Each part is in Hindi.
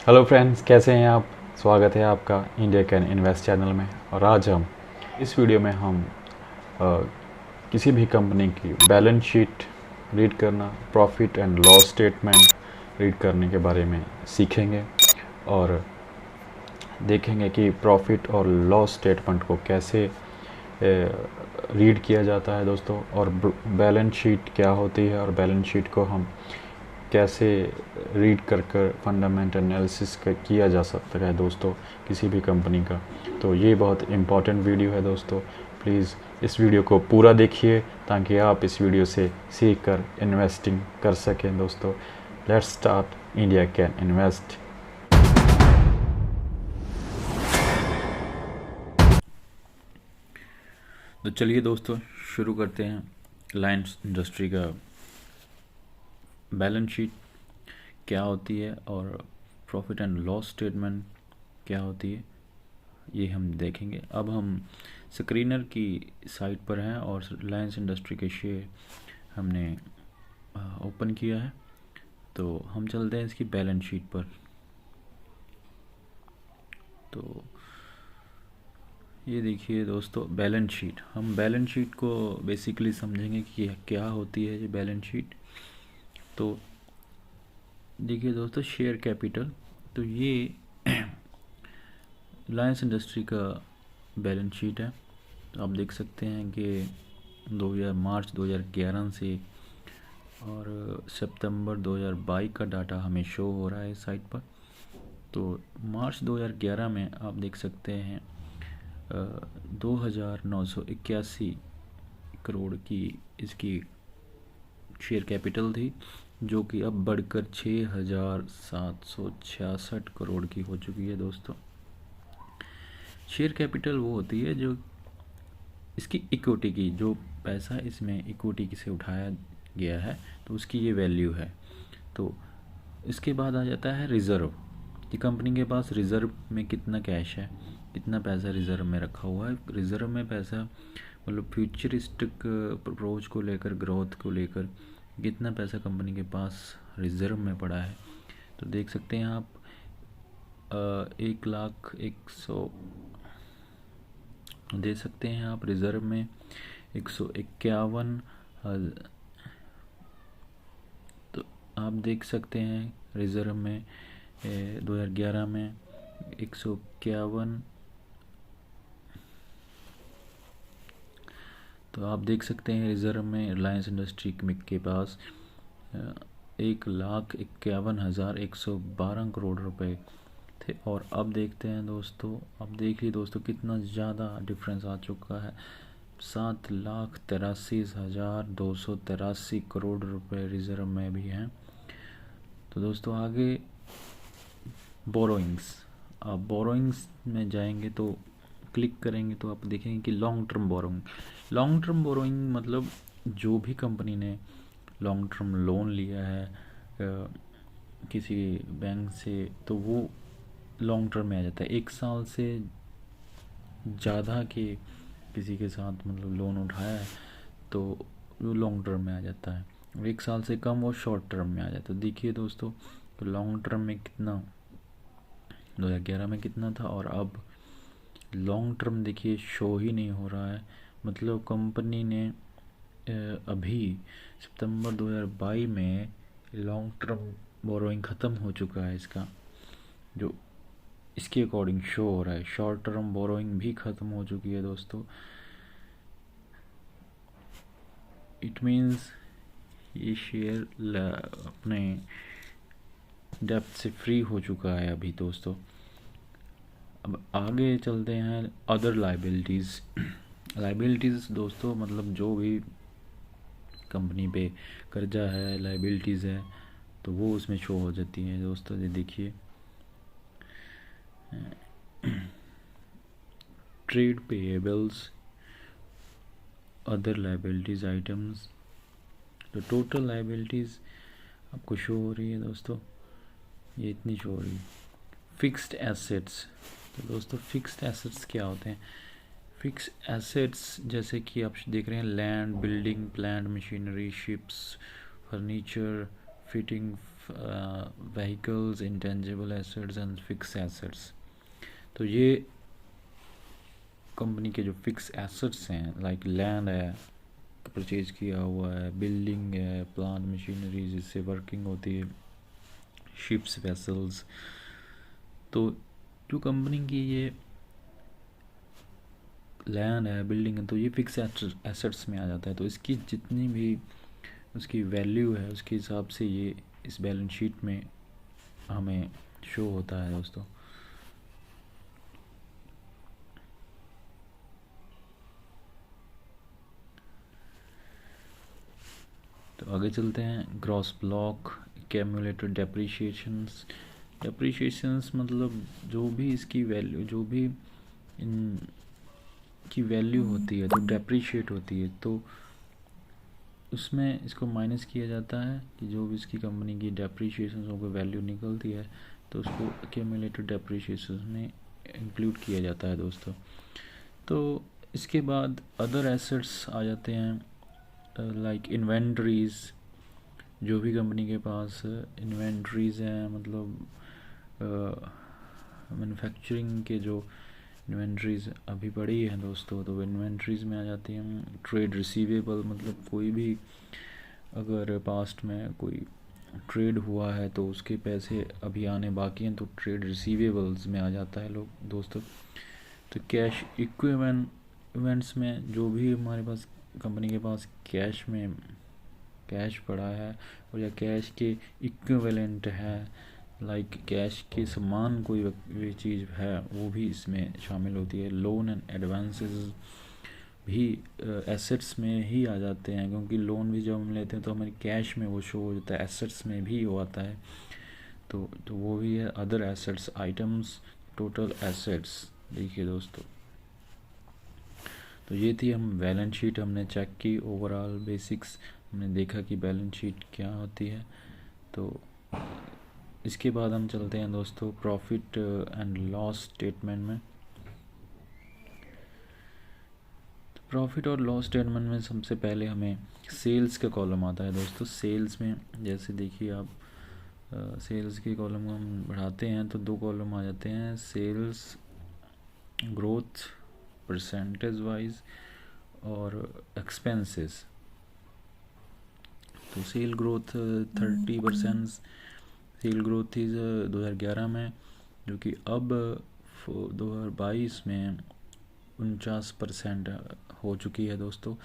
हेलो फ्रेंड्स, कैसे हैं आप। स्वागत है आपका इंडिया कैन इन्वेस्ट चैनल में। और आज हम इस वीडियो में हम किसी भी कंपनी की बैलेंस शीट रीड करना, profit and loss statement read करने के बारे में सीखेंगे और देखेंगे कि प्रॉफिट और लॉस स्टेटमेंट को कैसे रीड किया जाता है दोस्तों, और बैलेंस शीट क्या होती है और बैलेंस शीट को हम कैसे रीड कर कर फंडामेंटल एनालिसिस किया जा सकता है दोस्तों किसी भी कंपनी का। तो ये बहुत इम्पॉर्टेंट वीडियो है दोस्तों, प्लीज़ इस वीडियो को पूरा देखिए ताकि आप इस वीडियो से सीख कर इन्वेस्टिंग कर सकें दोस्तों। Let's start India can invest. तो चलिए दोस्तों शुरू करते हैं। रिलायंस इंडस्ट्री का बैलेंस शीट क्या होती है और प्रॉफिट एंड लॉस स्टेटमेंट क्या होती है, ये हम देखेंगे। अब हम स्क्रीनर की साइट पर हैं और रिलायंस इंडस्ट्री के शेयर हमने ओपन किया है। तो हम चलते हैं इसकी बैलेंस शीट पर। तो ये देखिए दोस्तों, बैलेंस शीट। हम बैलेंस शीट को बेसिकली समझेंगे कि क्या होती है ये बैलेंस शीट। तो देखिए दोस्तों, शेयर कैपिटल, तो ये रिलायंस इंडस्ट्री का बैलेंस शीट है। तो आप देख सकते हैं कि मार्च 2011 से और सितंबर 2022 का डाटा हमें शो हो रहा है इस साइट पर। तो मार्च 2011 में आप देख सकते हैं 2,981 करोड़ की इसकी शेयर कैपिटल थी, जो कि अब बढ़कर 6,766 करोड़ की हो चुकी है दोस्तों। शेयर कैपिटल वो होती है जो इसकी इक्विटी की, जो पैसा इसमें इक्विटी से उठाया गया है तो उसकी ये वैल्यू है। तो इसके बाद आ जाता है रिज़र्व, कि कंपनी के पास रिज़र्व में कितना कैश है, कितना पैसा रिज़र्व में रखा हुआ है। रिज़र्व में पैसा मतलब फ्यूचरिस्टिक अप्रोच को लेकर, ग्रोथ को लेकर कितना पैसा कंपनी के पास रिज़र्व में पड़ा है। तो देख सकते हैं आप 1,01,100 दे सकते हैं आप रिज़र्व में 151। तो आप देख सकते हैं रिज़र्व में 2011 में 151। तो आप देख सकते हैं रिज़र्व में रिलायंस इंडस्ट्री के पास 1,51,112 करोड़ रुपए थे। और अब देखते हैं दोस्तों, अब देखिए दोस्तों कितना ज़्यादा डिफरेंस आ चुका है। 7,83,283 करोड़ रुपए रिज़र्व में भी हैं। तो दोस्तों आगे बोरोइंग्स, आप बोरोइंग्स में जाएंगे तो क्लिक करेंगे तो आप देखेंगे कि long term borrowing. Long term borrowing मतलब जो भी कंपनी ने लॉन्ग टर्म लोन लिया है किसी बैंक से, तो वो लॉन्ग टर्म में आ जाता है। 1 साल से ज़्यादा के किसी के साथ मतलब लोन उठाया है तो वो लॉन्ग टर्म में आ जाता है, और 1 साल से कम वो शॉर्ट टर्म में आ जाता है। देखिए दोस्तों, तो लॉन्ग टर्म में कितना 2011 में कितना था, और अब लॉन्ग टर्म देखिए शो ही नहीं हो रहा है। मतलब कंपनी ने अभी सितंबर 2022 में लॉन्ग टर्म बोरोइंग ख़त्म हो चुका है इसका, जो इसके अकॉर्डिंग शो हो रहा है। शॉर्ट टर्म बोरोइंग भी ख़त्म हो चुकी है दोस्तों। इट मीन्स ये शेयर अपने डेप्थ से फ्री हो चुका है अभी दोस्तों। अब आगे चलते हैं अदर लाइबिलिटीज़। लाइबिलिटीज़ दोस्तों मतलब जो भी कंपनी पे कर्जा है, लाइबिलिटीज़ है, तो वो उसमें शो हो जाती हैं दोस्तों। ये देखिए trade payables, other liabilities items. तो टोटल लाइबिलिटीज़ आपको शो हो रही है दोस्तों, ये इतनी शो हो रही है। फिक्स्ड एसेट्स, तो दोस्तों फिक्स्ड एसेट्स क्या होते हैं। फिक्स एसेट्स जैसे कि आप देख रहे हैं land, building, plant, machinery, ships, furniture, fitting, vehicles, intangible assets and fix assets. तो ये कंपनी के जो फिक्स एसेट्स हैं, लाइक लैंड है परचेज किया हुआ है, बिल्डिंग है, प्लांट मशीनरी जिससे वर्किंग होती है, शिप्स, वेसल्स। तो जो कंपनी की ये लैंड है, बिल्डिंग है, तो ये फिक्स एसेट्स में आ जाता है। तो इसकी जितनी भी उसकी वैल्यू है उसके हिसाब से ये इस बैलेंस शीट में हमें शो होता है दोस्तों। तो आगे चलते हैं। Gross block, accumulated depreciations. Depreciations मतलब जो भी इसकी वैल्यू, जो भी इनकी वैल्यू होती है तो डेप्रिशिएट होती है, तो उसमें इसको माइनस किया जाता है कि जो भी इसकी कंपनी की डेप्रिशिएशन को वैल्यू निकलती है तो उसको एक्यूमुलेटेड डेप्रिशिएशन में इंक्लूड किया जाता है दोस्तों। तो इसके बाद अदर एसेट्स आ जाते हैं, लाइक इन्वेंट्रीज़। जो भी कंपनी के पास इन्वेंट्रीज़ हैं, मतलब मैन्युफैक्चरिंग के जो इन्वेंट्रीज़ अभी पड़ी हैं दोस्तों, तो इन्वेंट्रीज़ में आ जाती हैं ट्रेड रिसीवेबल। मतलब कोई भी अगर पास्ट में कोई ट्रेड हुआ है तो उसके पैसे अभी आने बाकी हैं, तो ट्रेड रिसीवेबल्स में आ जाता है लोग दोस्तों। तो कैश इक्विवेलेंट्स में जो भी हमारे पास कंपनी के पास कैश में कैश पड़ा है और या कैश के इक्विवेलेंट है, लाइक कैश के समान कोई भी चीज़ है, वो भी इसमें शामिल होती है। लोन एंड एडवांसेस भी एसेट्स में ही आ जाते हैं, क्योंकि लोन भी जब हम लेते हैं तो हमारे कैश में वो शो हो जाता है, एसेट्स में भी वो आता है। तो वो भी है other assets items, total assets. देखिए दोस्तों, तो ये थी हम बैलेंस शीट हमने चेक की, ओवरऑल बेसिक्स हमने देखा कि बैलेंस शीट क्या होती है। तो इसके बाद हम चलते हैं दोस्तों प्रॉफिट एंड लॉस स्टेटमेंट में। तो प्रॉफिट और लॉस स्टेटमेंट में सबसे पहले हमें सेल्स का कॉलम आता है दोस्तों। सेल्स में जैसे देखिए आप, सेल्स के कॉलम को हम बढ़ाते हैं तो दो कॉलम आ जाते हैं, सेल्स ग्रोथ परसेंटेज वाइज और एक्सपेंसेस। तो सेल ग्रोथ 30% सेल ग्रोथ थी 2011 में, जो कि अब 2022 में 49% हो चुकी है दोस्तों।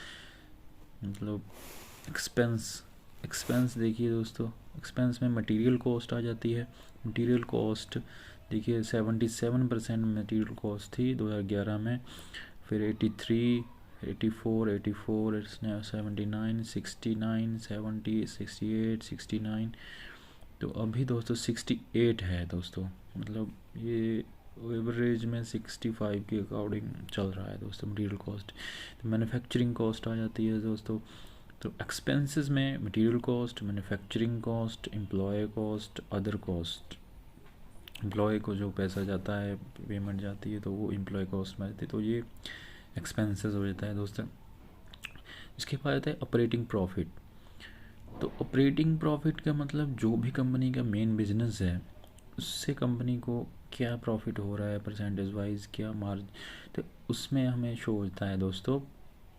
मतलब एक्सपेंस देखिए दोस्तों, एक्सपेंस में मटेरियल कॉस्ट आ जाती है। मटेरियल कॉस्ट देखिए 77% मटेरियल कॉस्ट थी 2011 में, फिर 83, 84, 79, 69, 70, 68, 69, तो अभी दोस्तों 68 है दोस्तों। मतलब ये एवरेज में 65 के अकॉर्डिंग चल रहा है दोस्तों मटेरियल कॉस्ट। तो मैन्युफैक्चरिंग कॉस्ट आ जाती है दोस्तों। तो एक्सपेंसेस में material cost, manufacturing cost, employee cost, other cost. Employee को जो पैसा जाता है, पेमेंट जाती है, तो वो एम्प्लॉय कॉस्ट में जाती है, तो ये एक्सपेंसेस हो जाता है दोस्तों। इसके बाद आता है ऑपरेटिंग प्रॉफिट। तो ऑपरेटिंग प्रॉफिट का मतलब जो भी कंपनी का मेन बिजनेस है उससे कंपनी को क्या प्रॉफिट हो रहा है परसेंटेज वाइज, क्या मार्जिन, तो उसमें हमें शो होता है दोस्तों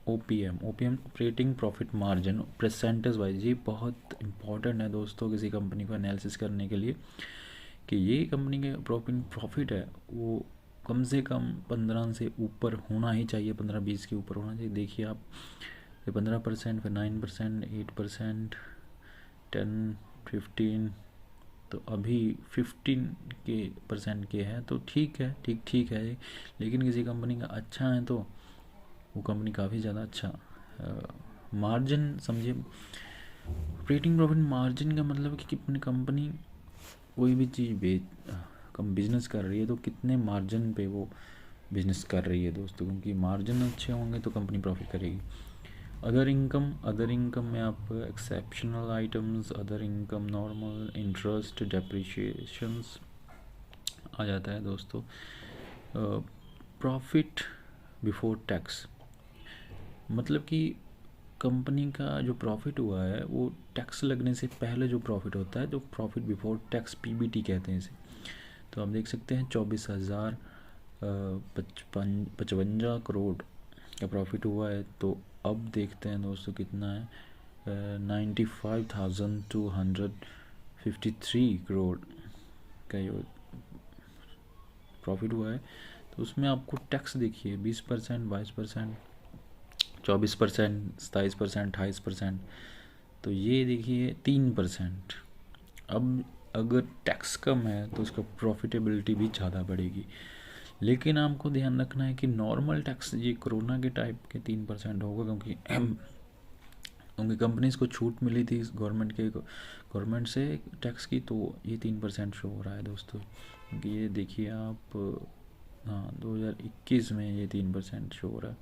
OPM operating profit margin percentage wise. ये बहुत इंपॉर्टेंट है दोस्तों किसी कंपनी को एनालिसिस करने के लिए, कि ये कंपनी के प्रॉफिट है वो कम से कम 15 से ऊपर होना ही चाहिए, 15-20 के ऊपर होना चाहिए। देखिए आप 15%, फिर 9%, 8%, 10, 15, तो अभी 15% के है, तो ठीक है, ठीक है। लेकिन किसी कंपनी का अच्छा है तो वो कंपनी काफ़ी ज़्यादा अच्छा मार्जिन समझिए। ऑपरेटिंग प्रॉफिट मार्जिन का मतलब कि अपनी कंपनी कोई भी चीज़ कम बिजनेस कर रही है तो कितने मार्जिन पे वो बिजनेस कर रही है दोस्तों, क्योंकि मार्जिन अच्छे होंगे तो कंपनी प्रॉफिट करेगी। अदर इनकम में आप exceptional items, other income, normal interest, depreciations आ जाता है दोस्तों। प्रॉफिट बिफोर टैक्स मतलब कि कंपनी का जो प्रॉफिट हुआ है वो टैक्स लगने से पहले जो प्रॉफिट होता है, जो प्रॉफिट बिफोर टैक्स पीबीटी कहते हैं इसे। तो आप देख सकते हैं 24,055 करोड़ का प्रॉफिट हुआ है। तो अब देखते हैं दोस्तों कितना है, 95,253 करोड़ का ये प्रॉफिट हुआ है। तो उसमें आपको टैक्स देखिए 20%, 22%, 24%, 27%, 28%। तो ये देखिए 3%। अब अगर टैक्स कम है तो उसका प्रॉफिटेबिलिटी भी ज़्यादा बढ़ेगी। लेकिन आपको ध्यान रखना है कि नॉर्मल टैक्स ये कोरोना के टाइप के 3% होगा, क्योंकि कंपनीज को छूट मिली थी गवर्नमेंट से टैक्स की, तो ये 3% शो हो रहा है दोस्तों। क्योंकि ये देखिए आप, हाँ 2021 में ये 3% शो हो रहा है।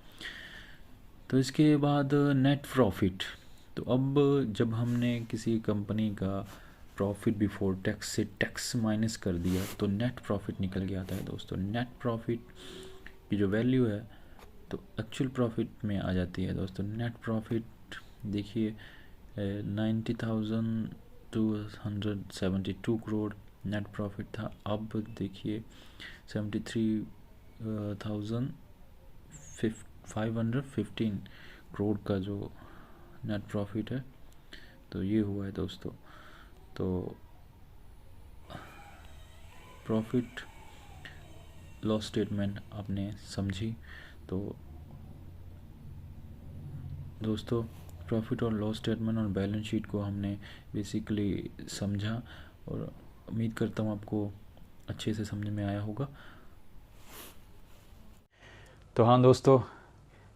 तो इसके बाद नेट प्रॉफिट। तो अब जब हमने किसी कंपनी का प्रॉफिट बिफोर टैक्स से टैक्स माइनस कर दिया तो नेट प्रॉफिट निकल के आता है दोस्तों। नेट प्रॉफिट की जो वैल्यू है तो एक्चुअल प्रॉफिट में आ जाती है दोस्तों। नेट प्रॉफिट देखिए 90,272 करोड़ नेट प्रॉफिट था। अब देखिए 73,515 करोड़ का जो नेट प्रॉफिट है तो ये हुआ है दोस्तों। तो प्रॉफिट लॉस स्टेटमेंट आपने समझी। तो दोस्तों प्रॉफिट और लॉस स्टेटमेंट और बैलेंस शीट को हमने बेसिकली समझा, और उम्मीद करता हूँ आपको अच्छे से समझ में आया होगा। तो हाँ दोस्तों,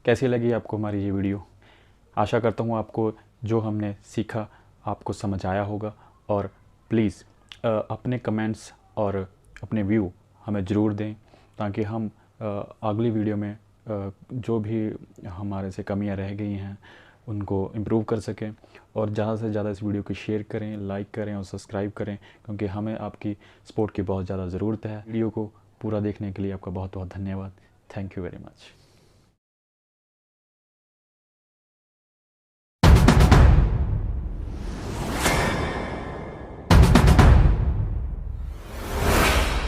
कैसी लगी आपको हमारी ये वीडियो? आशा करता हूँ आपको जो हमने सीखा आपको समझ आया होगा। और प्लीज़ अपने कमेंट्स और अपने व्यू हमें ज़रूर दें, ताकि हम अगली वीडियो में जो भी हमारे से कमियां रह गई हैं उनको इम्प्रूव कर सकें। और ज़्यादा से ज़्यादा इस वीडियो को शेयर करें, लाइक करें और सब्सक्राइब करें, क्योंकि हमें आपकी सपोर्ट की बहुत ज़्यादा ज़रूरत है। वीडियो को पूरा देखने के लिए आपका बहुत बहुत धन्यवाद। Thank you very much.